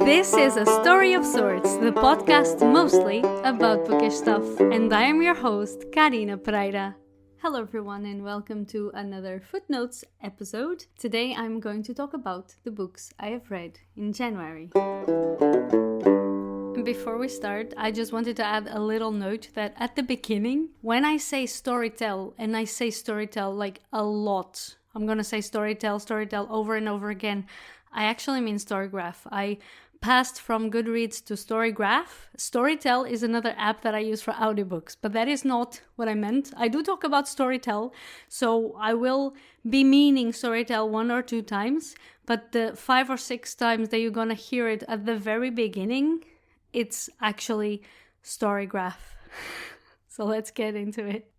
This is A Story of Sorts, the podcast mostly about bookish stuff, and I am your host, Karina Pereira. Hello everyone and welcome to another Footnotes episode. Today I'm going to talk about the books I have read in January. Before we start, I just wanted to add a little note that at the beginning, when I say storytell, and I say storytell like a lot, I'm gonna say storytell over and over again, I actually mean Storygraph. I passed from Goodreads to Storygraph. Storytell is another app that I use for audiobooks, but that is not what I meant. I do talk about Storytell, so I will be meaning Storytell 1 or 2 times, but the 5 or 6 times that you're gonna hear it at the very beginning, it's actually Storygraph. So let's get into it.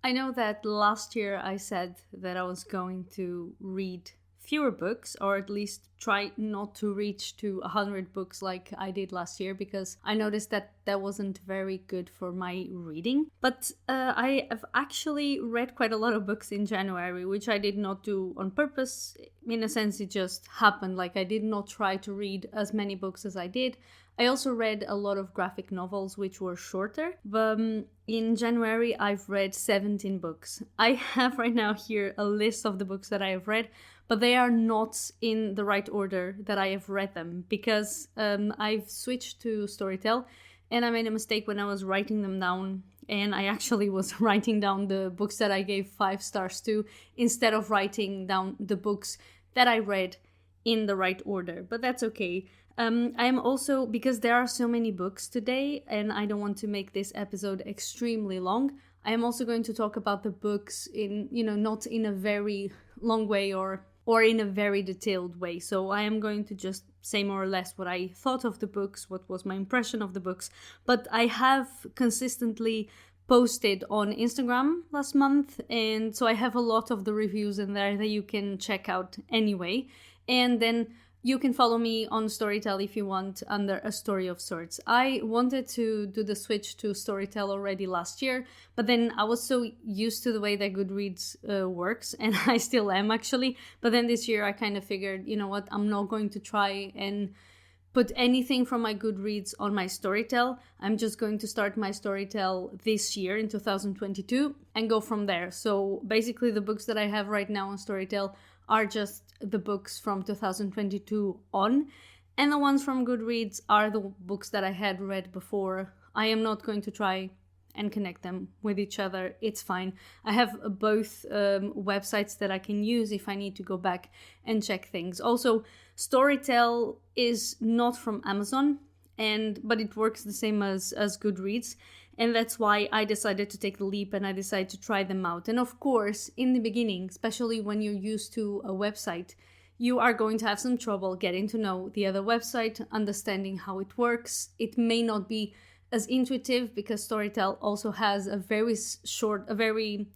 I know that last year I said that I was going to read fewer books, or at least try not to reach to 100 books like I did last year, because I noticed that that wasn't very good for my reading. But I have actually read quite a lot of books in January, which I did not do on purpose. In a sense, it just happened. Like, I did not try to read as many books as I did. I also read a lot of graphic novels, which were shorter. But in January, I've read 17 books. I have right now here a list of the books that I have read, but they are not in the right order that I have read them, because I've switched to Storytell, and I made a mistake when I was writing them down. And I actually was writing down the books that I gave 5 stars to, instead of writing down the books that I read in the right order. But that's okay. I'm also, because there are so many books today, and I don't want to make this episode extremely long, I am also going to talk about the books in, not in a very long way or in a very detailed way. So I am going to just say more or less what I thought of the books, what was my impression of the books. But I have consistently posted on Instagram last month, and so I have a lot of the reviews in there that you can check out anyway. And then you can follow me on Storytell if you want, under A Story of Sorts. I wanted to do the switch to Storytell already last year, but then I was so used to the way that Goodreads works, and I still am actually. But then this year I kind of figured, you know what, I'm not going to try and put anything from my Goodreads on my Storytell. I'm just going to start my Storytell this year in 2022 and go from there. So basically the books that I have right now on Storytell are just the books from 2022 on, and the ones from Goodreads are the books that I had read before. I am not going to try and connect them with each other. It's fine. I have both websites that I can use if I need to go back and check things. Also, Storytell is not from Amazon, but it works the same as Goodreads. And that's why I decided to take the leap and I decided to try them out. And of course, in the beginning, especially when you're used to a website, you are going to have some trouble getting to know the other website, understanding how it works. It may not be as intuitive because Storytell also has a very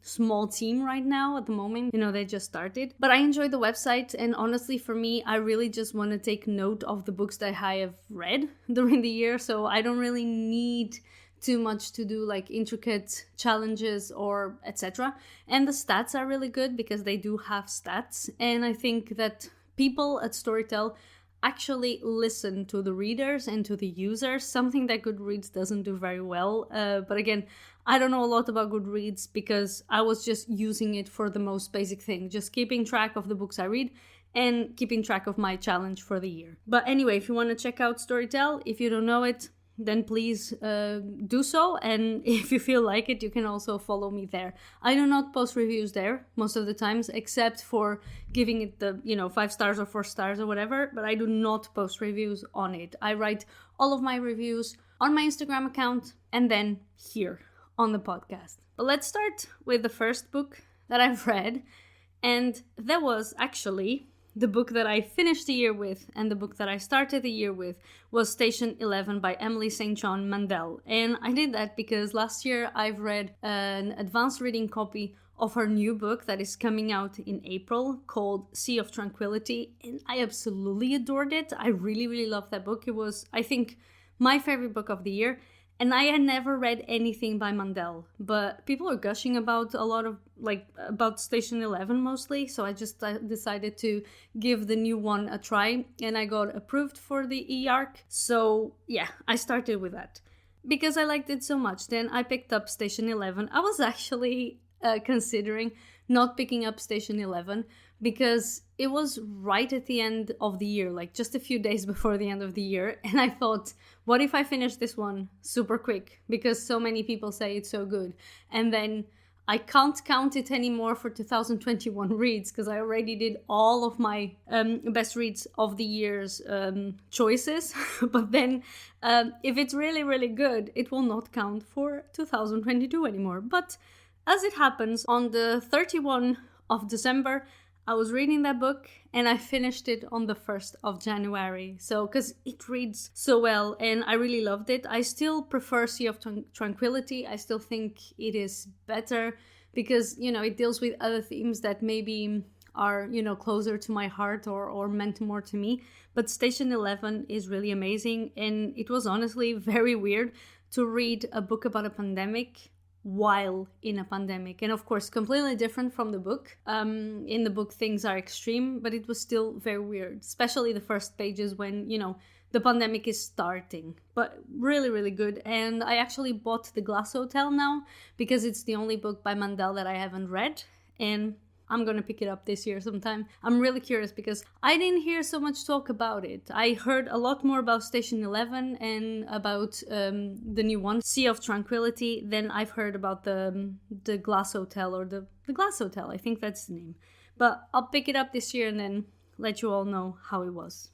small team right now at the moment. They just started. But I enjoy the website, and honestly for me, I really just want to take note of the books that I have read during the year. So I don't really need too much to do like intricate challenges or etc. And the stats are really good because they do have stats. And I think that people at Storytell actually listen to the readers and to the users, something that Goodreads doesn't do very well. But again, I don't know a lot about Goodreads because I was just using it for the most basic thing, just keeping track of the books I read and keeping track of my challenge for the year. But anyway, if you want to check out Storytell, if you don't know it, then please do so. And if you feel like it, you can also follow me there. I do not post reviews there most of the times, except for giving it the 5 stars or 4 stars or whatever, but I do not post reviews on it. I write all of my reviews on my Instagram account and then here on the podcast. But let's start with the first book that I've read, and that was actually the book that I finished the year with, and the book that I started the year with, was Station 11 by Emily St. John Mandel. And I did that because last year I've read an advanced reading copy of her new book that is coming out in April called Sea of Tranquility, and I absolutely adored it. I really, really loved that book. It was, I think, my favorite book of the year. And I had never read anything by Mandel, but people are gushing about a lot of, about Station 11 mostly, so I just decided to give the new one a try, and I got approved for the e-arc, so yeah, I started with that. Because I liked it so much, then I picked up Station 11. I was actually considering not picking up Station 11 because it was right at the end of the year, like just a few days before the end of the year. And I thought, what if I finish this one super quick? Because so many people say it's so good. And then I can't count it anymore for 2021 reads because I already did all of my best reads of the year's choices. But then if it's really, really good, it will not count for 2022 anymore. But as it happens, on the 31st of December, I was reading that book and I finished it on the 1st of January. So, because it reads so well and I really loved it. I still prefer Sea of Tranquility. I still think it is better because, it deals with other themes that maybe are, closer to my heart or meant more to me. But Station 11 is really amazing. And it was honestly very weird to read a book about a pandemic while in a pandemic, and of course completely different from the book. In the book things are extreme, but it was still very weird, especially the first pages when the pandemic is starting. But really, really good. And I actually bought The Glass Hotel now because it's the only book by Mandel that I haven't read, and I'm gonna pick it up this year sometime. I'm really curious because I didn't hear so much talk about it. I heard a lot more about Station 11 and about the new one, Sea of Tranquility, than I've heard about the Glass Hotel or the Glass Hotel. I think that's the name. But I'll pick it up this year and then let you all know how it was.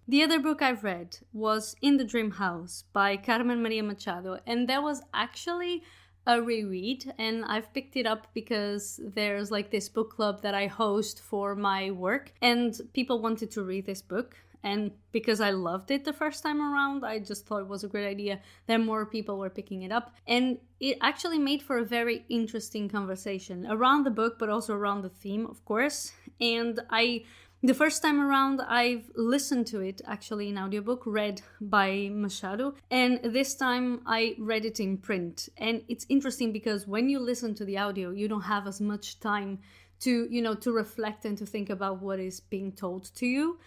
The other book I've read was In the Dream House by Carmen Maria Machado, and that was actually a reread, and I've picked it up because there's this book club that I host for my work, and people wanted to read this book, and because I loved it the first time around, I just thought it was a great idea that more people were picking it up, and it actually made for a very interesting conversation around the book, but also around the theme, of course. And the first time around, I've listened to it actually in audiobook, read by Machado, and this time I read it in print. And it's interesting because when you listen to the audio, you don't have as much time to, to reflect and to think about what is being told to you,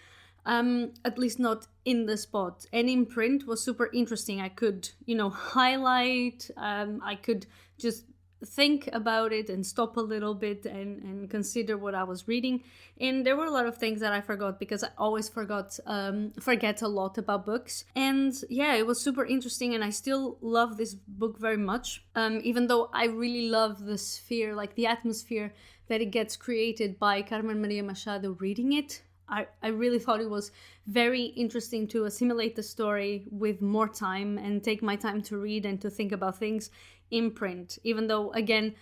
at least not in the spot. And in print was super interesting. I could, highlight, I could just think about it and stop a little bit and consider what I was reading. And there were a lot of things that I forgot because I always forget a lot about books. And yeah, it was super interesting, and I still love this book very much, even though I really love the sphere, the atmosphere that it gets created by Carmen Maria Machado reading it. I really thought it was very interesting to assimilate the story with more time and take my time to read and to think about things in print, even though, again,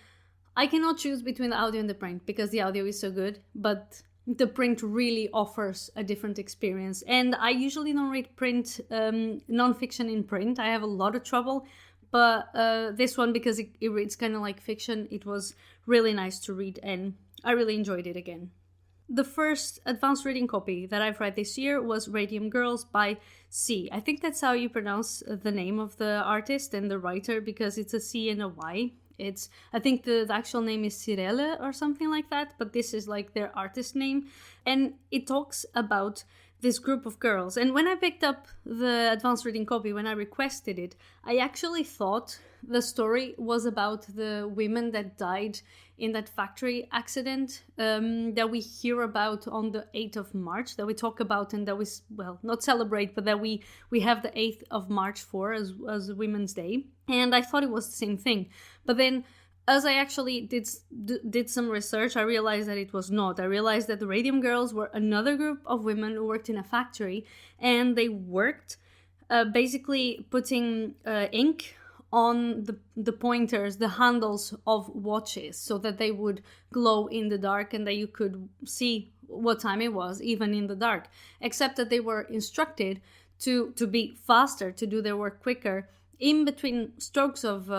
I cannot choose between the audio and the print because the audio is so good, but the print really offers a different experience. And I usually don't read print, non-fiction in print. I have a lot of trouble, but this one, because it reads kind of like fiction, it was really nice to read, and I really enjoyed it again. The first advanced reading copy that I've read this year was Radium Girls by C. I think that's how you pronounce the name of the artist and the writer, because it's a C and a Y. I think the actual name is Cirele or something like that, but this is their artist name. And it talks about this group of girls. And when I picked up the advanced reading copy, when I requested it, I actually thought the story was about the women that died in that factory accident that we hear about on the 8th of March, that we talk about and that we, not celebrate, but that we have the 8th of March for as Women's Day. And I thought it was the same thing. But then as I actually did some research, I realized that it was not. I realized that the Radium Girls were another group of women who worked in a factory, and they worked basically putting ink on the pointers, the handles of watches, so that they would glow in the dark and that you could see what time it was, even in the dark. Except that they were instructed to be faster, to do their work quicker, in between strokes of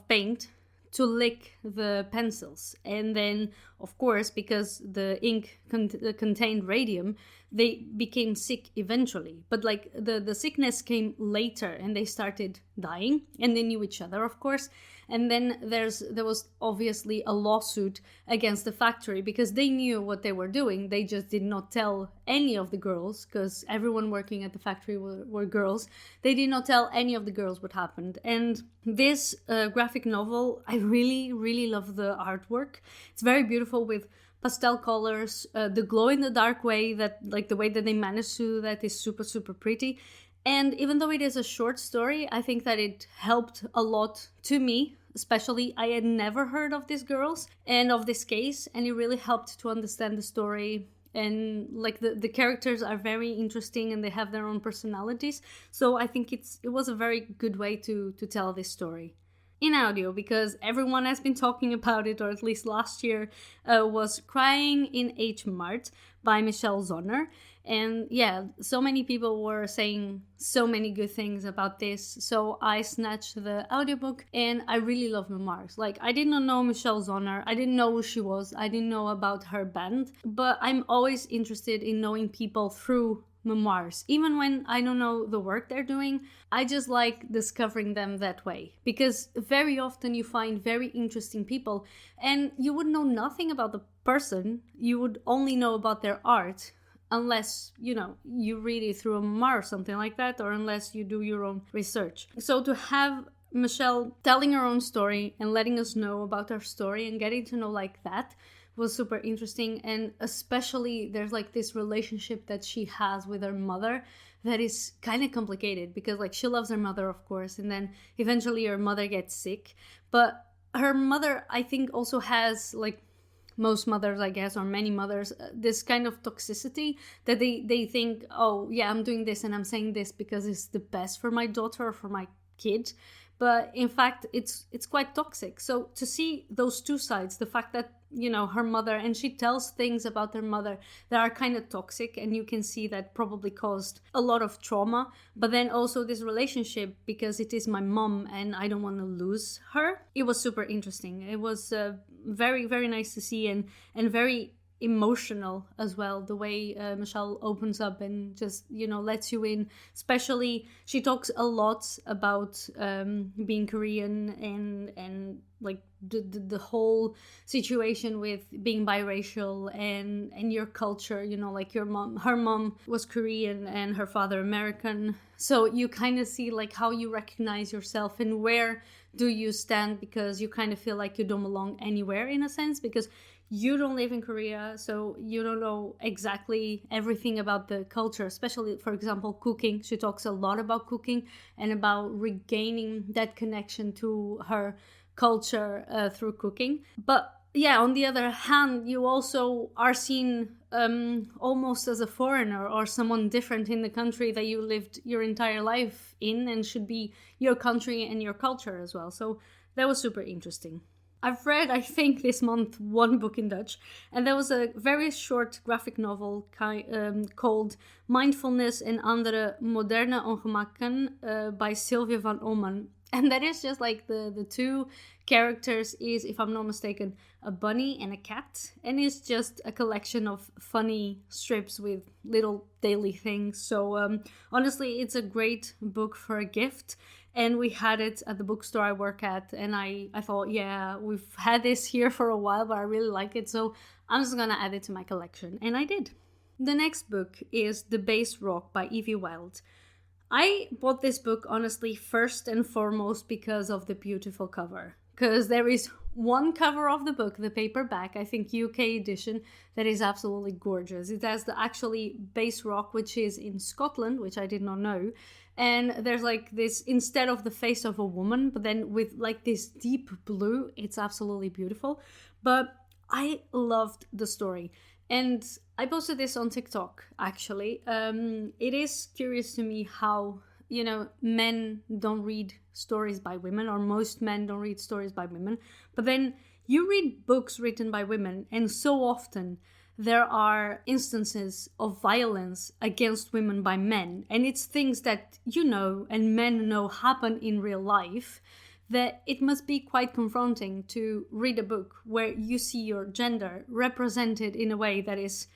paint, to lick the pencils. And then, of course, because the ink contained radium, they became sick eventually, but like the sickness came later and they started dying, and they knew each other, of course. And then there was obviously a lawsuit against the factory because they knew what they were doing. They just did not tell any of the girls, because everyone working at the factory were girls. They did not tell any of the girls what happened. And this graphic novel, I really, really love the artwork. It's very beautiful with pastel colors, the glow in the dark way, that like the way that they managed to do that is super, super pretty. And even though it is a short story, I think that it helped a lot to me, especially. I had never heard of these girls and of this case, and it really helped to understand the story. And like the characters are very interesting and they have their own personalities. So I think it was a very good way to tell this story. In audio, because everyone has been talking about it, or at least last year, was Crying in H Mart by Michelle Zonner. And yeah, so many people were saying so many good things about this. So I snatched the audiobook, and I really love memoirs. Like, I did not know Michelle Zonner. I didn't know who she was. I didn't know about her band. But I'm always interested in knowing people through memoirs. Even when I don't know the work they're doing, I just like discovering them that way. Because very often you find very interesting people and you would know nothing about the person. You would only know about their art unless, you read it through a memoir or something like that, or unless you do your own research. So to have Michelle telling her own story and letting us know about her story and getting to know like that was super interesting. And especially there's like this relationship that she has with her mother that is kind of complicated, because like she loves her mother, of course, and then eventually her mother gets sick. But her mother, I think, also has, like most mothers, I guess, or many mothers, this kind of toxicity that they think, oh yeah, I'm doing this and I'm saying this because it's the best for my daughter or for my kid. But in fact, it's quite toxic. So to see those two sides, the fact that, her mother, and she tells things about her mother that are kind of toxic, and you can see that probably caused a lot of trauma. But then also this relationship, because it is my mom and I don't want to lose her. It was super interesting. It was very, very nice to see, and very emotional as well, the way Michelle opens up and just lets you in. Especially she talks a lot about being Korean and like the whole situation with being biracial and your culture, like her mom was Korean and her father American. So you kind of see like how you recognize yourself and where do you stand, because you kind of feel like you don't belong anywhere in a sense, because you don't live in Korea, so you don't know exactly everything about the culture, especially, for example, cooking. She talks a lot about cooking and about regaining that connection to her culture through cooking. But yeah, on the other hand, you also are seen almost as a foreigner or someone different in the country that you lived your entire life in, and should be your country and your culture as well. So that was super interesting. I've read, I think, this month one book in Dutch, and there was a very short graphic novel called Mindfulness en andere moderne ongemakken by Sylvia van Ommen. And that is just like the two characters is, if I'm not mistaken, a bunny and a cat. And it's just a collection of funny strips with little daily things. So honestly, it's a great book for a gift. And we had it at the bookstore I work at. And I thought, yeah, we've had this here for a while, but I really like it. So I'm just going to add it to my collection. And I did. The next book is The Base Rock by Evie Wyld. I bought this book, honestly, first and foremost because of the beautiful cover. Because there is one cover of the book, the paperback, I think UK edition, that is absolutely gorgeous. It has the actually Base Rock, which is in Scotland, which I did not know. And there's like this, instead of the face of a woman, but then with like this deep blue, it's absolutely beautiful. But I loved the story. And I posted this on TikTok, actually. It is curious to me how, men don't read stories by women, or most men don't read stories by women. But then you read books written by women, and so often there are instances of violence against women by men. And it's things that and men know happen in real life, that it must be quite confronting to read a book where you see your gender represented in a way that is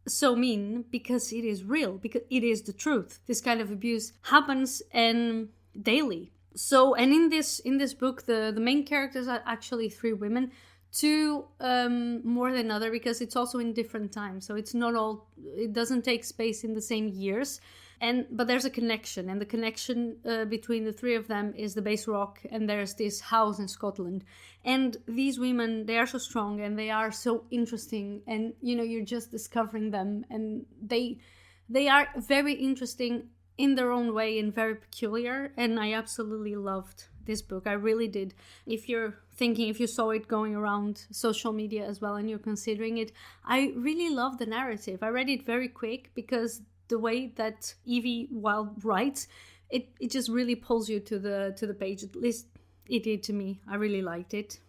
so mean because it is real, because it is the truth. This kind of abuse happens and daily. So, and in this book, the main characters are actually three women, two more than other, because it's also in different times. So it's not all, it doesn't take space in the same years. But there's a connection, and the connection between the three of them is the base rock, and there's this house in Scotland. And these women, they are so strong and they are so interesting, and you're just discovering them, and they are very interesting in their own way and very peculiar. And I absolutely loved this book. I really did. If you're thinking, if you saw it going around social media as well and you're considering it, I really love the narrative. I read it very quick because the way that Evie Wilde writes, it just really pulls you to the page. At least it did to me. I really liked it.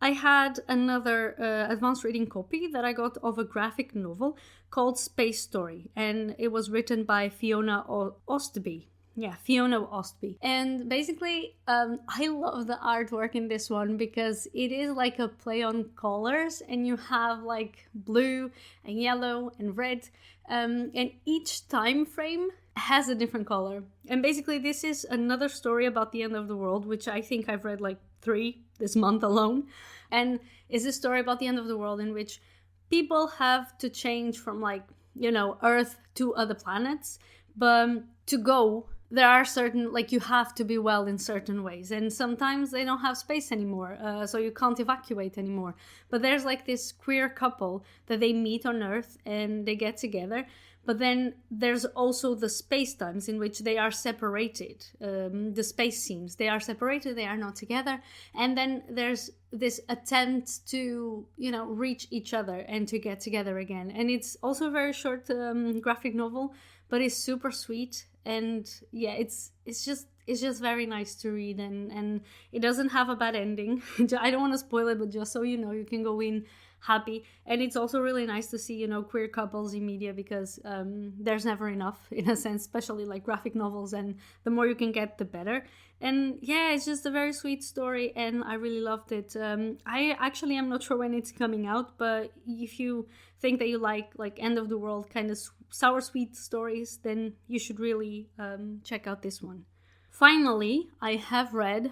I had another advanced reading copy that I got of a graphic novel called Space Story, and it was written by Fiona Ostby. Yeah, Fiona Ostby. And basically, I love the artwork in this one because it is like a play on colors, and you have like blue and yellow and red, and each time frame has a different color. And basically, this is another story about the end of the world, which I think I've read like 3 this month alone. And it's a story about the end of the world in which people have to change from Earth to other planets. But to go, there are certain, you have to be well in certain ways. And sometimes they don't have space anymore, so you can't evacuate anymore. But there's this queer couple that they meet on Earth and they get together. But then there's also the space times in which they are separated. The space scenes, they are separated, they are not together. And then there's this attempt to, reach each other and to get together again. And it's also a very short graphic novel, but it's super sweet. And yeah, it's just very nice to read, and it doesn't have a bad ending. I don't want to spoil it, but just so you can go in happy. And it's also really nice to see queer couples in media, because there's never enough, in a sense, especially graphic novels, and the more you can get, the better. And yeah, it's just a very sweet story, and I really loved it. I actually am not sure when it's coming out, but if you think that you like end of the world kind of sour sweet stories, then you should really check out this one. Finally, I have read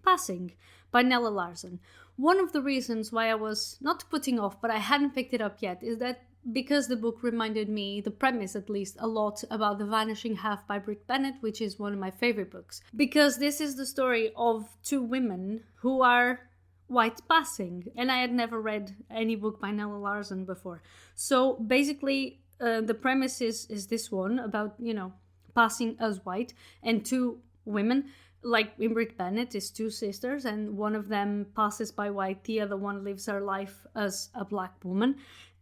Passing by Nella Larsen. One of the reasons why I was not putting off, but I hadn't picked it up yet, is that because the book reminded me, the premise at least, a lot about The Vanishing Half by Brit Bennett, which is one of my favorite books. Because this is the story of 2 women who are white passing, and I had never read any book by Nella Larsen before. So basically, the premise is this one about, passing as white, and 2 women, like in Brit Bennett, is 2 sisters, and one of them passes by white, the other one lives her life as a black woman.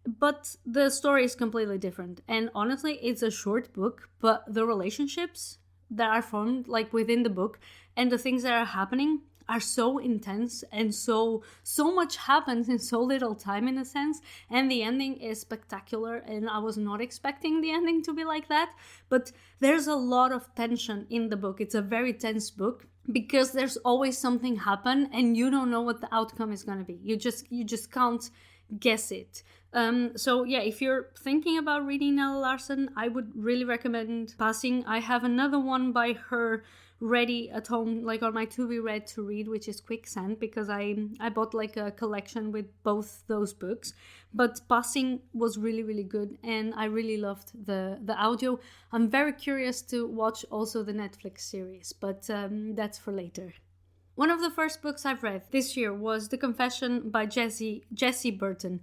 But the story is completely different. And honestly, it's a short book, but the relationships that are formed within the book and the things that are happening are so intense, and so much happens in so little time, in a sense. And the ending is spectacular, and I was not expecting the ending to be like that. But there's a lot of tension in the book. It's a very tense book, because there's always something happen and you don't know what the outcome is going to be. You just can't guess it. So yeah, if you're thinking about reading Nella Larsen, I would really recommend Passing. I have another one by her ready at home, on my to be read to read, which is Quicksand, because I bought a collection with both those books. But Passing was really, really good, and I really loved the audio. I'm very curious to watch also the Netflix series, but that's for later. One of the first books I've read this year was The Confession by Jessie Burton.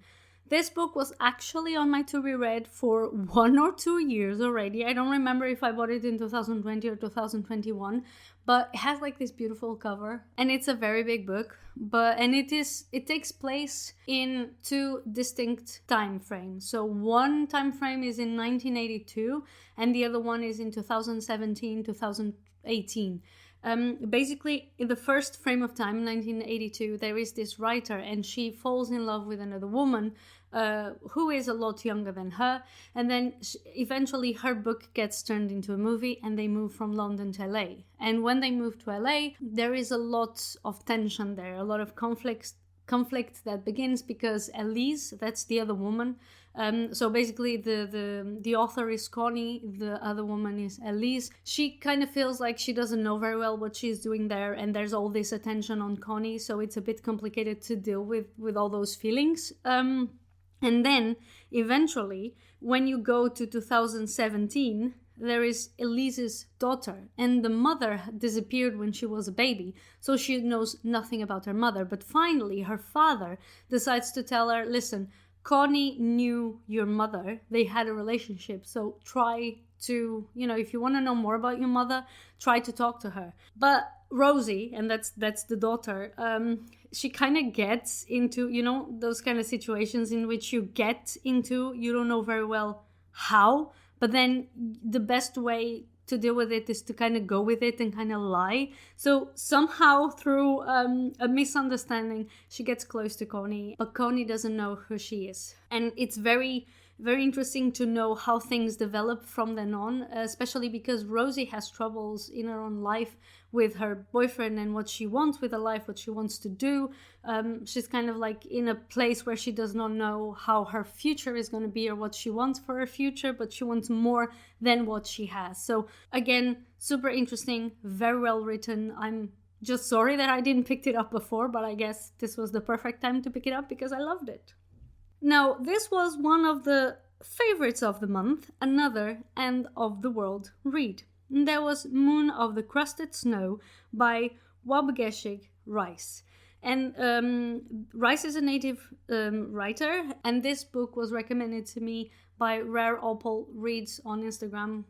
This book was actually on my to be read for 1 or 2 years already. I don't remember if I bought it in 2020 or 2021, but it has this beautiful cover, and it's a very big book. And it takes place in 2 distinct time frames. So one time frame is in 1982, and the other one is in 2017, 2018. Basically, in the first frame of time, 1982, there is this writer, and she falls in love with another woman who is a lot younger than her. And then eventually her book gets turned into a movie, and they move from London to LA. And when they move to LA, there is a lot of tension there, a lot of conflict that begins, because Elise, that's the other woman, So basically the author is Connie, the other woman is Elise. She kind of feels like she doesn't know very well what she's doing there, and there's all this attention on Connie, so it's a bit complicated to deal with all those feelings. And then eventually, when you go to 2017, there is Elise's daughter, and the mother disappeared when she was a baby, so she knows nothing about her mother. But finally, her father decides to tell her, listen, Connie knew your mother, they had a relationship, so try to, if you want to know more about your mother, try to talk to her. But Rosie, and that's the daughter, she kind of gets into, those kind of situations in which you get into, you don't know very well how, but then the best way to deal with it is to kind of go with it and kind of lie. So somehow through a misunderstanding, she gets close to Connie, but Connie doesn't know who she is. And it's very, very interesting to know how things develop from then on, especially because Rosie has troubles in her own life with her boyfriend and what she wants with her life, what she wants to do. She's kind of like in a place where she does not know how her future is going to be or what she wants for her future, but she wants more than what she has. So again, super interesting, very well written. I'm just sorry that I didn't pick it up before, but I guess this was the perfect time to pick it up because I loved it. Now, this was one of the favorites of the month, another end of the world read. And that was Moon of the Crusted Snow by Waubgeshig Rice. And Rice is a native writer, and this book was recommended to me by Rare Opal Reads on Instagram.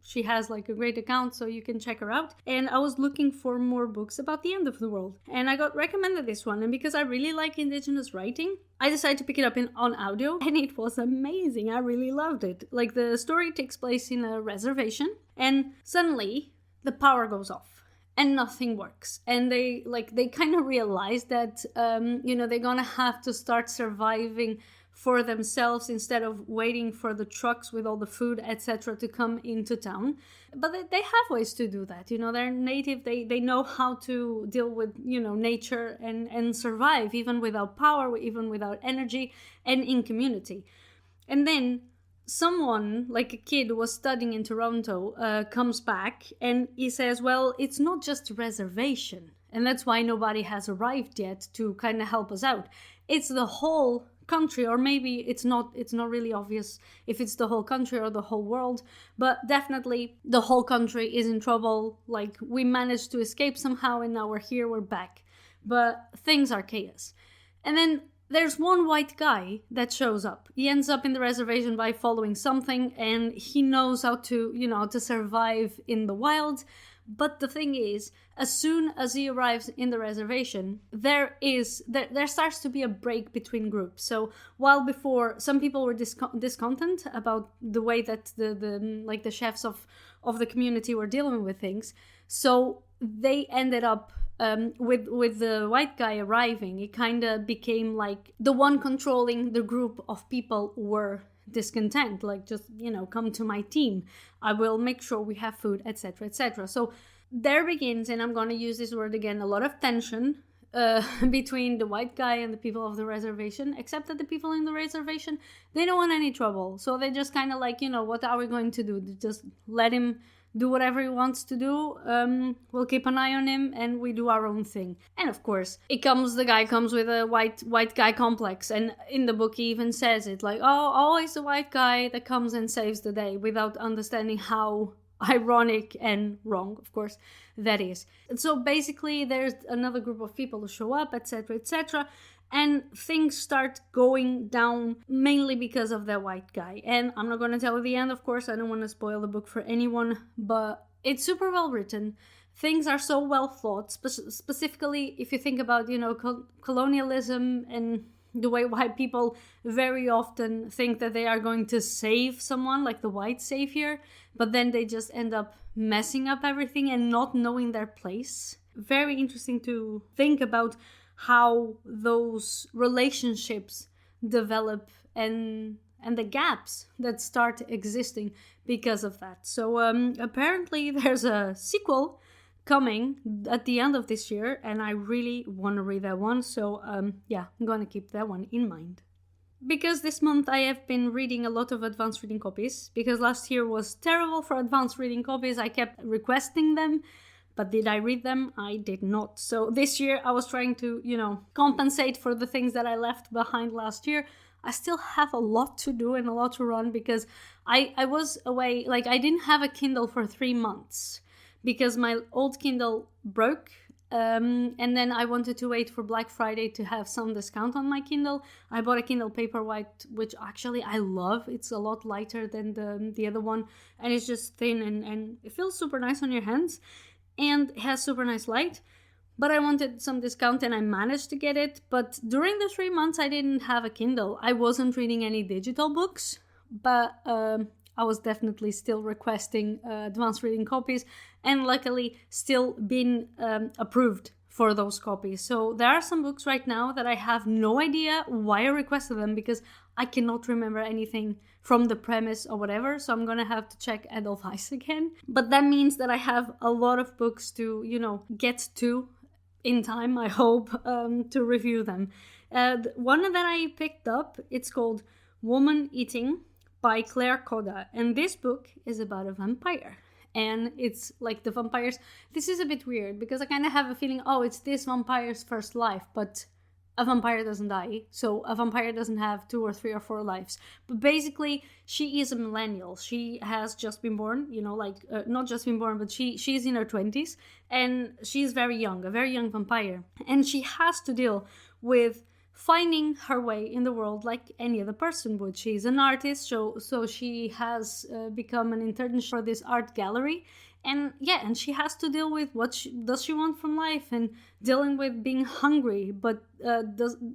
She has like a great account, so you can check her out. And I was looking for more books about the end of the world, and I got recommended this one. And because I really like Indigenous writing, I decided to pick it up on audio, and it was amazing. I really loved it. Like, the story takes place in a reservation, and suddenly the power goes off and nothing works. And they kind of realize that they're gonna have to start surviving for themselves instead of waiting for the trucks with all the food, etc., to come into town. But they have ways to do that. They're native, they know how to deal with, nature and survive even without power, even without energy, and in community. And then someone, like a kid who was studying in Toronto, comes back and he says, well, it's not just a reservation, and that's why nobody has arrived yet to kind of help us out. It's the whole country, or maybe it's not really obvious if it's the whole country or the whole world, but definitely the whole country is in trouble. Like, we managed to escape somehow and now we're here, we're back, but things are chaos. And then there's one white guy that shows up. He ends up in the reservation by following something, and he knows how to survive in the wild. But the thing is, as soon as he arrives in the reservation, there starts to be a break between groups. So while before some people were discontent about the way that the chefs of the community were dealing with things, so they ended up with the white guy arriving. It kind of became like the one controlling the group of people were discontent, like, just come to my team, I will make sure we have food, etc., etc. So there begins, and I'm going to use this word again, a lot of tension between the white guy and the people of the reservation, except that the people in the reservation, they don't want any trouble, so they just kind of like, what are we going to do? Just let him do whatever he wants to do. We'll keep an eye on him and we do our own thing. And of course, the guy comes with a white guy complex. And in the book, he even says it like, oh, always the white guy that comes and saves the day, without understanding how ironic and wrong, of course, that is. And so basically, there's another group of people who show up, etc., etc., and things start going down mainly because of that white guy. And I'm not going to tell you the end, of course. I don't want to spoil the book for anyone, but it's super well written. Things are so well thought, specifically if you think about, colonialism and the way white people very often think that they are going to save someone, like the white savior, but then they just end up messing up everything and not knowing their place. Very interesting to think about how those relationships develop and the gaps that start existing because of that. So apparently there's a sequel coming at the end of this year, and I really want to read that one. So I'm going to keep that one in mind. because this month I have been reading a lot of advanced reading copies, because last year was terrible for advanced reading copies. I kept requesting them, but did I read them? I did not. So this year I was trying to, compensate for the things that I left behind last year. I still have a lot to do and a lot to run, because I was away, like I didn't have a Kindle for 3 months because my old Kindle broke. And then I wanted to wait for Black Friday to have some discount on my Kindle. I bought a Kindle Paperwhite, which actually I love. It's a lot lighter than the other one, and it's just thin and it feels super nice on your hands, and it has super nice light. But I wanted some discount and I managed to get it. But during the 3 months I didn't have a Kindle. I wasn't reading any digital books, but I was definitely still requesting advanced reading copies, and luckily still been approved for those copies. So there are some books right now that I have no idea why I requested them, because I cannot remember anything from the premise or whatever. So I'm gonna have to check Edelweiss again. But that means that I have a lot of books to, get to in time, I hope, to review them. One that I picked up, it's called Woman Eating by Claire Coda, and this book is about a vampire, and it's like the vampires. This is a bit weird because I kind of have a feeling, it's this vampire's first life, but a vampire doesn't die, so a vampire doesn't have 2 or 3 or 4 lives. But basically, she is a millennial. She has just been born, not just been born, but she's in her 20s, and she's very young, a very young vampire, and she has to deal with finding her way in the world like any other person would. She's an artist, so she has become an intern for this art gallery, and she has to deal with what does she want from life, and dealing with being hungry, but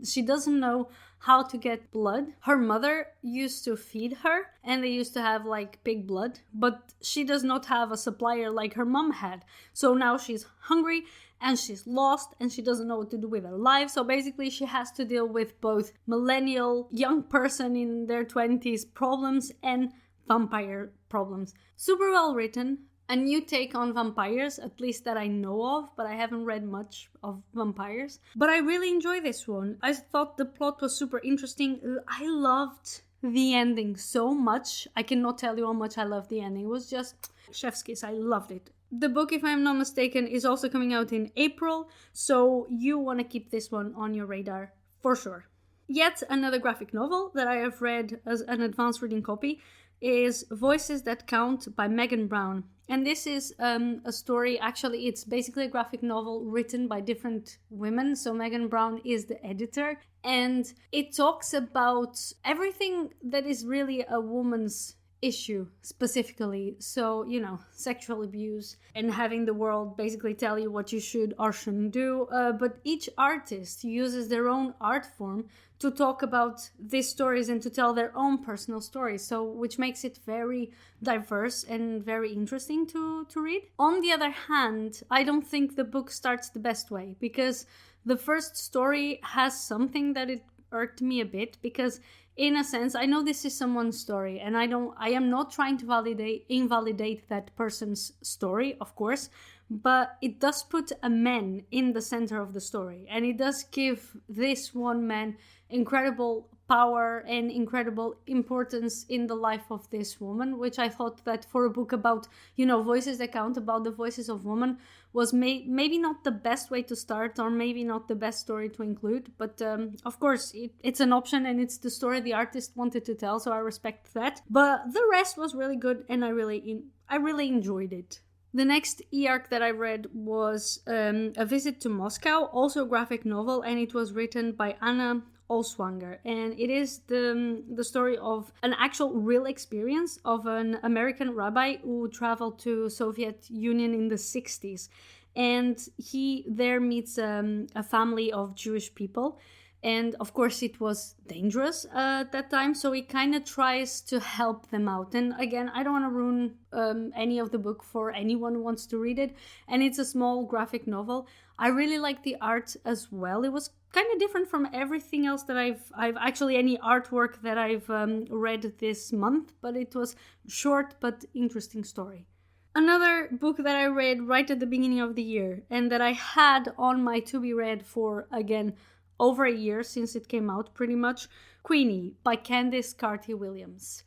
she doesn't know how to get blood. Her mother used to feed her, and they used to have like pig blood, but she does not have a supplier like her mom had. So now she's hungry, and she's lost, and she doesn't know what to do with her life. So basically she has to deal with both millennial, young person in their 20s problems and vampire problems. Super well written, a new take on vampires, at least that I know of, but I haven't read much of vampires. But I really enjoy this one. I thought the plot was super interesting. I loved the ending so much. I cannot tell you how much I loved the ending. It was just chef's kiss. I loved it. The book, if I'm not mistaken, is also coming out in April, so you want to keep this one on your radar for sure. Yet another graphic novel that I have read as an advanced reading copy is Voices That Count by Megan Brown. And this is a story, actually it's basically a graphic novel written by different women. So Megan Brown is the editor, and it talks about everything that is really a woman's issue specifically. So, sexual abuse and having the world basically tell you what you should or shouldn't do. But each artist uses their own art form to talk about these stories and to tell their own personal stories. So, which makes it very diverse and very interesting to read. On the other hand, I don't think the book starts the best way, because the first story has something that it irked me a bit, because in a sense, I know this is someone's story, and I am not trying to invalidate that person's story, of course, but it does put a man in the center of the story, and it does give this one man incredible power and incredible importance in the life of this woman, which I thought that for a book about, voices that count, about the voices of women, was maybe not the best way to start, or maybe not the best story to include. But of course, it's an option, and it's the story the artist wanted to tell, so I respect that. But the rest was really good, and I really enjoyed it. The next e-arc that I read was A Visit to Moscow, also a graphic novel, and it was written by Anna Olswanger, and it is the story of an actual real experience of an American rabbi who traveled to Soviet Union in the 60s, and he there meets a family of Jewish people. And of course it was dangerous at that time, so he kind of tries to help them out. And again, I don't want to ruin any of the book for anyone who wants to read it. And it's a small graphic novel. I really like the art as well. It was kind of different from everything else that I've actually any artwork that I've read this month, but it was short but interesting story. Another book that I read right at the beginning of the year, and that I had on my to be read for, again, over a year since it came out, pretty much. Queenie by Candice Carty-Williams.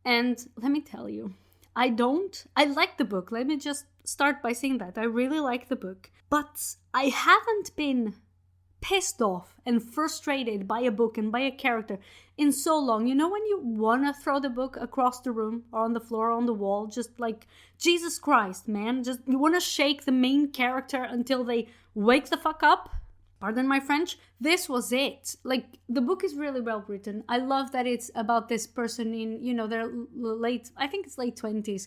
And let me tell you, I like the book. Let me just start by saying that. I really like the book. But I haven't been pissed off and frustrated by a book and by a character in so long. You know when you want to throw the book across the room or on the floor or on the wall, just like, Jesus Christ, man. Just you want to shake the main character until they wake the fuck up? Pardon my French. This was it. Like, the book is really well written. I love that it's about this person in, you know, their late 20s,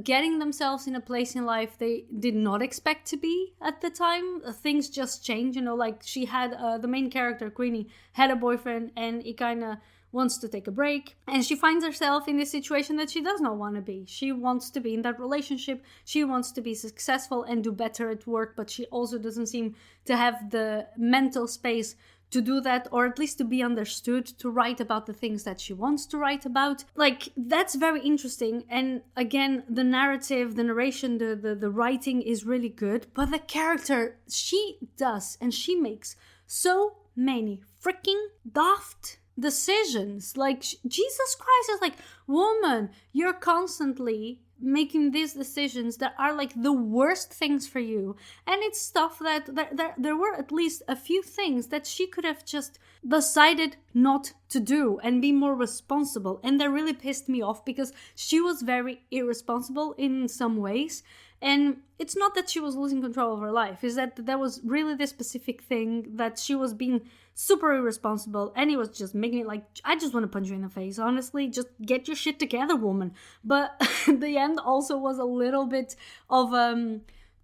getting themselves in a place in life they did not expect to be at the time. Things just change, you know, like she had, the main character, Queenie, had a boyfriend and he kind of wants to take a break, and she finds herself in this situation that she does not want to be. She wants to be in that relationship, she wants to be successful and do better at work, but she also doesn't seem to have the mental space to do that, or at least to be understood, to write about the things that she wants to write about. Like, that's very interesting. And again, the narrative, the narration, the writing is really good, but the character, she does, and she makes so many freaking daft decisions. Like, Jesus Christ, is like, woman, you're constantly making these decisions that are like the worst things for you, and it's stuff that there were at least a few things that she could have just decided not to do and be more responsible, and that really pissed me off because she was very irresponsible in some ways. And it's not that she was losing control of her life, is that there was really this specific thing that she was being super irresponsible, and it was just making it like, I just want to punch you in the face, honestly. Just get your shit together, woman. But the end also was a little bit of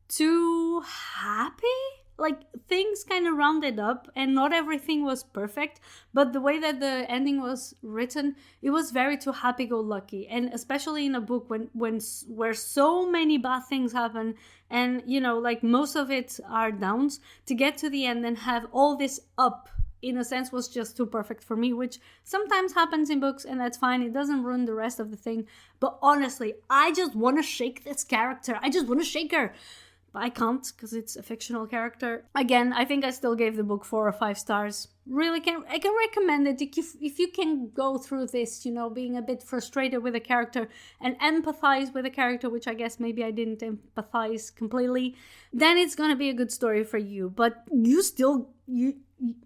too happy. Like, things kind of rounded up and not everything was perfect, but the way that the ending was written, it was very too happy-go-lucky. And especially in a book where so many bad things happen, and, you know, like, most of it are downs, to get to the end and have all this up, in a sense, was just too perfect for me, which sometimes happens in books, and that's fine. It doesn't ruin the rest of the thing. But honestly, I just want to shake this character. I just want to shake her. But I can't, because it's a fictional character. Again, I think I still gave the book 4 or 5 stars. Really, I can recommend it if you can go through this, you know, being a bit frustrated with a character and empathize with a character, which I guess maybe I didn't empathize completely, then it's gonna be a good story for you. But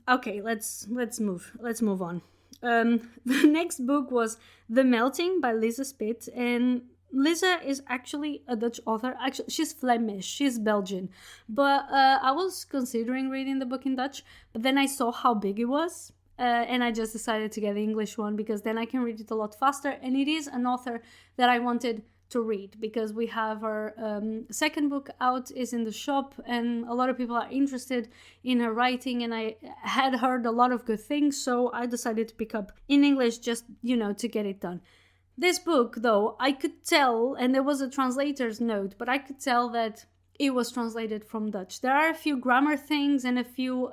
okay, let's move on. The next book was The Melting by Lisa Spit, and Lisa is actually a Dutch author. Actually, she's Flemish, she's Belgian. But I was considering reading the book in Dutch, but then I saw how big it was. And I just decided to get the English one, because then I can read it a lot faster. And it is an author that I wanted to read, because we have her second book out, is in the shop, and a lot of people are interested in her writing, and I had heard a lot of good things, so I decided to pick up in English just, you know, to get it done. This book, though, I could tell, and there was a translator's note, but I could tell that it was translated from Dutch. There are a few grammar things and a few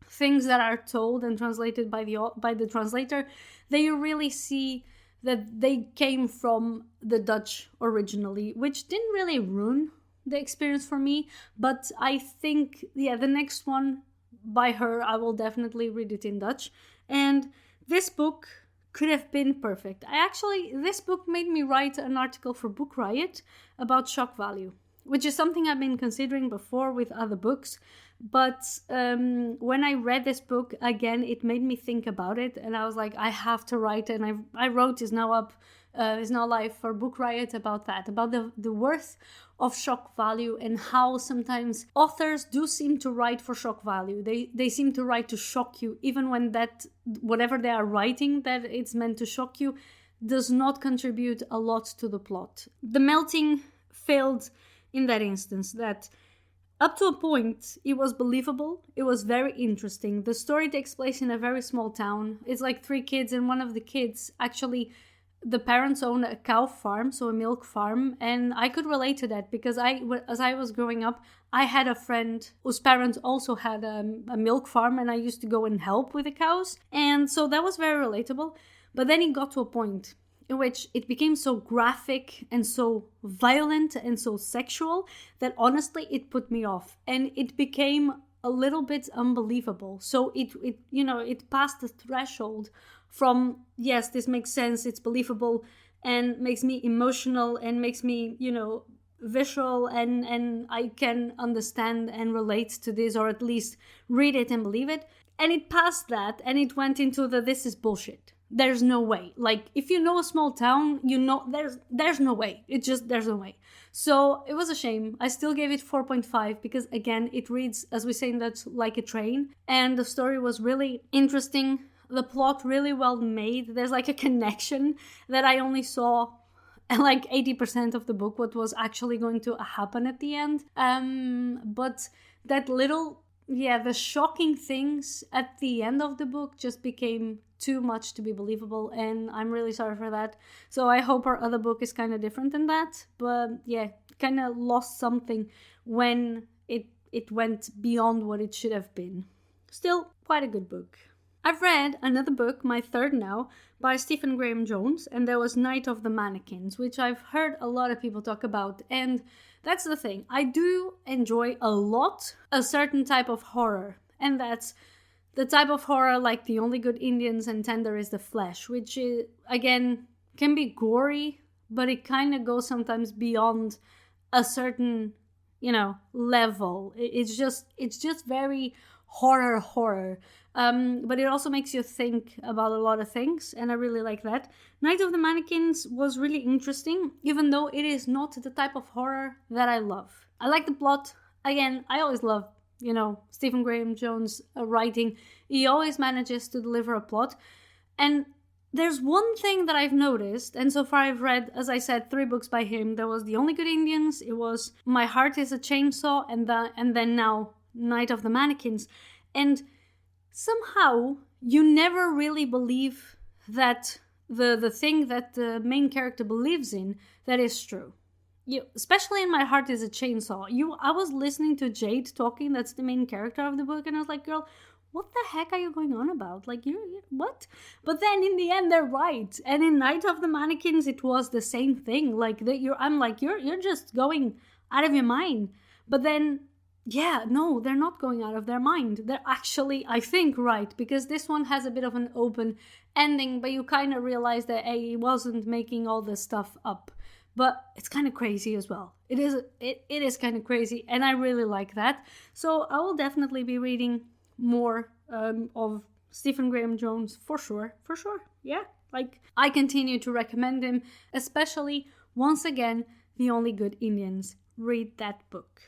things that are told and translated by the translator that you really see that they came from the Dutch originally, which didn't really ruin the experience for me. But I think, yeah, the next one by her, I will definitely read it in Dutch. And this book could have been perfect. This book made me write an article for Book Riot about shock value, which is something I've been considering before with other books. But when I read this book again, it made me think about it, and I was like, I have to write it. And I wrote, is now live for Book Riot, about that, about the worth of shock value, and how sometimes authors do seem to write for shock value. They seem to write to shock you, even when that whatever they are writing that it's meant to shock you does not contribute a lot to the plot. The Melting failed in that instance, that up to a point, it was believable. It was very interesting. The story takes place in a very small town. It's like 3 kids, and one of the kids, actually, the parents own a cow farm, so a milk farm. And I could relate to that, because as I was growing up, I had a friend whose parents also had a milk farm, and I used to go and help with the cows. And so that was very relatable. But then it got to a point in which it became so graphic and so violent and so sexual that honestly it put me off. And it became a little bit unbelievable. So it passed the threshold from, yes, this makes sense, it's believable, and makes me emotional and makes me, visual, and I can understand and relate to this, or at least read it and believe it. And it passed that, and it went into the this is bullshit. There's no way. Like, if you know a small town, there's no way. There's no way. So it was a shame. I still gave it 4.5 because, again, it reads, as we say in Dutch, like a train. And the story was really interesting. The plot really well made. There's like a connection that I only saw like 80% of the book, what was actually going to happen at the end. But that little, the shocking things at the end of the book just became too much to be believable, and I'm really sorry for that. So I hope our other book is kind of different than that. But yeah, kind of lost something when it went beyond what it should have been. Still, quite a good book. I've read another book, my third now, by Stephen Graham Jones, and that was Night of the Mannequins, which I've heard a lot of people talk about. And that's the thing, I do enjoy a lot a certain type of horror, and that's the type of horror like The Only Good Indians and Tender is the Flesh, which is, again, can be gory, but it kind of goes sometimes beyond a certain, level. It's just very horror. But it also makes you think about a lot of things, and I really like that. Night of the Mannequins was really interesting, even though it is not the type of horror that I love. I like the plot. Again, I always love, Stephen Graham Jones writing. He always manages to deliver a plot. And there's one thing that I've noticed, and so far I've read, as I said, 3 books by him. There was The Only Good Indians, it was My Heart is a Chainsaw, and then now Night of the Mannequins. And somehow you never really believe that the thing that the main character believes in, that is true. Especially in My Heart is a Chainsaw. I was listening to Jade talking, that's the main character of the book, and I was like, girl, what the heck are you going on about? Like, what? But then in the end, they're right. And in Night of the Mannequins, it was the same thing. Like, you're just going out of your mind. But then, yeah, no, they're not going out of their mind. They're actually, I think, right. Because this one has a bit of an open ending, but you kind of realize that he wasn't making all this stuff up. But it's kind of crazy as well. It is kind of crazy, and I really like that. So I will definitely be reading more of Stephen Graham Jones for sure. Yeah, like, I continue to recommend him, especially, once again, The Only Good Indians. Read that book.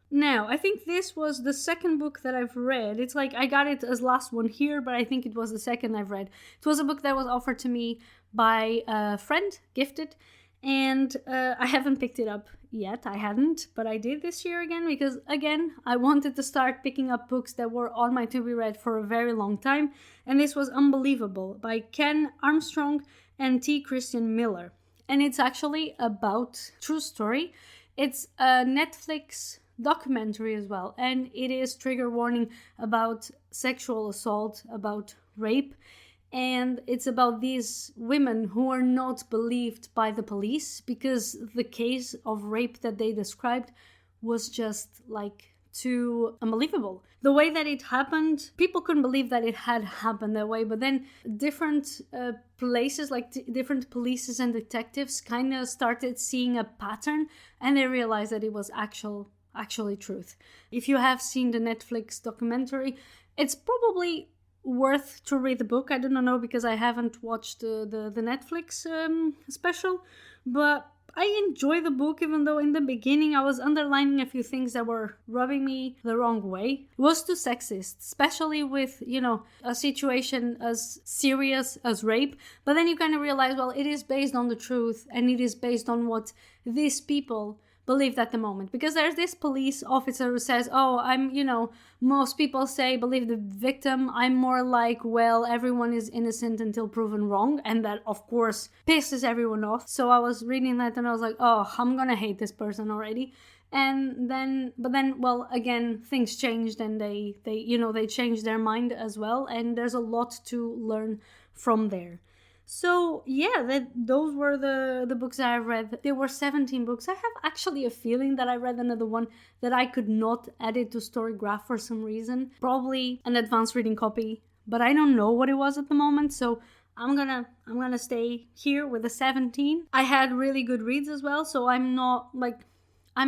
Now, I think this was the second book that I've read. It's like I got it as last one here, but I think it was the second I've read. It was a book that was offered to me by a friend, gifted, and I haven't picked it up yet. I hadn't, but I did this year again because, again, I wanted to start picking up books that were on my to be read for a very long time, and this was Unbelievable by Ken Armstrong and T. Christian Miller. And it's actually about true story. It's a Netflix documentary as well, and it is trigger warning about sexual assault, about rape. And it's about these women who are not believed by the police because the case of rape that they described was just like too unbelievable. The way that it happened, people couldn't believe that it had happened that way. But then different places, like different police and detectives kind of started seeing a pattern, and they realized that it was actually truth. If you have seen the Netflix documentary, it's probably worth to read the book. I don't know because I haven't watched the Netflix special, but I enjoy the book, even though in the beginning I was underlining a few things that were rubbing me the wrong way. It was too sexist, especially with, a situation as serious as rape. But then you kind of realize, well, it is based on the truth, and it is based on what these people believed at the moment. Because there's this police officer who says, most people say believe the victim. I'm more like, well, everyone is innocent until proven wrong. And that, of course, pisses everyone off. So I was reading that and I was like, oh, I'm gonna hate this person already. But then, well, again, things changed, and they changed their mind as well. And there's a lot to learn from there. So yeah, those were the books that I read. There were 17 books. I have actually a feeling that I read another one that I could not add it to Storygraph for some reason. Probably an advanced reading copy, but I don't know what it was at the moment. So I'm gonna stay here with the 17. I had really good reads as well, so I'm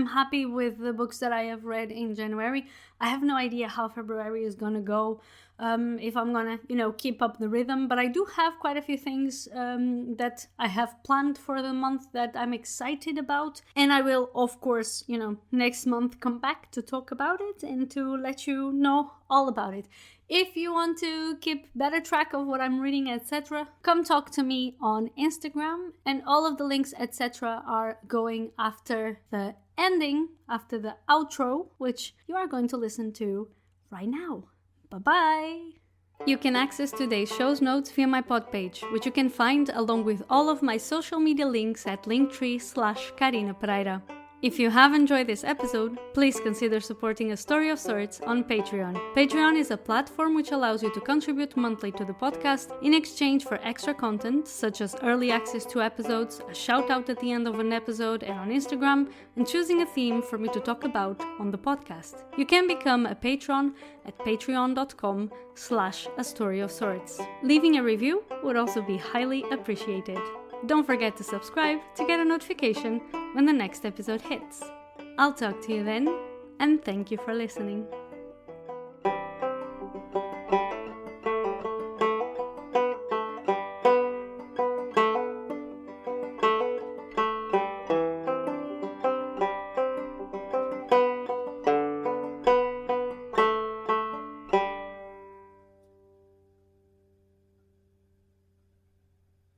happy with the books that I have read in January. I have no idea how February is gonna go, if I'm gonna, keep up the rhythm. But I do have quite a few things that I have planned for the month that I'm excited about. And I will, of course, next month come back to talk about it and to let you know all about it. If you want to keep better track of what I'm reading, etc., come talk to me on Instagram, and all of the links, etc., are going after the ending, after the outro, which you are going to listen to right now. Bye-bye! You can access today's show's notes via my pod page, which you can find along with all of my social media links at linktree/Karina Pereira. If you have enjoyed this episode, please consider supporting A Story of Sorts on Patreon. Patreon is a platform which allows you to contribute monthly to the podcast in exchange for extra content, such as early access to episodes, a shout out at the end of an episode and on Instagram, and choosing a theme for me to talk about on the podcast. You can become a patron at patreon.com/A Story of Sorts. Leaving a review would also be highly appreciated. Don't forget to subscribe to get a notification when the next episode hits. I'll talk to you then, and thank you for listening.